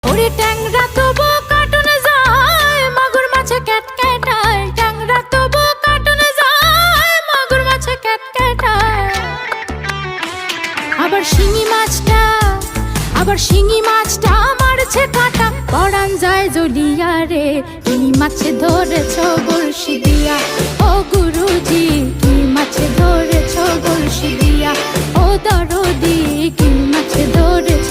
ওরে ট্যাংরা তবু কাটুনে যায়, মাগুর মাছে ক্যাটক্যাটায়। ট্যাংরা তবু কাটুনে যায়, মাগুর মাছে ক্যাটক্যাটায়। আবার শিঙি মাছটা মারছে কাঁটা, পরান যায় জ্বলিয়া রে। কি মাছে ধরেছ বড়শি দিয়া, ও গুরুজি কি মাছে ধরেছ বড়শি দিয়া। ও দরদি কি মাছে ধরেছ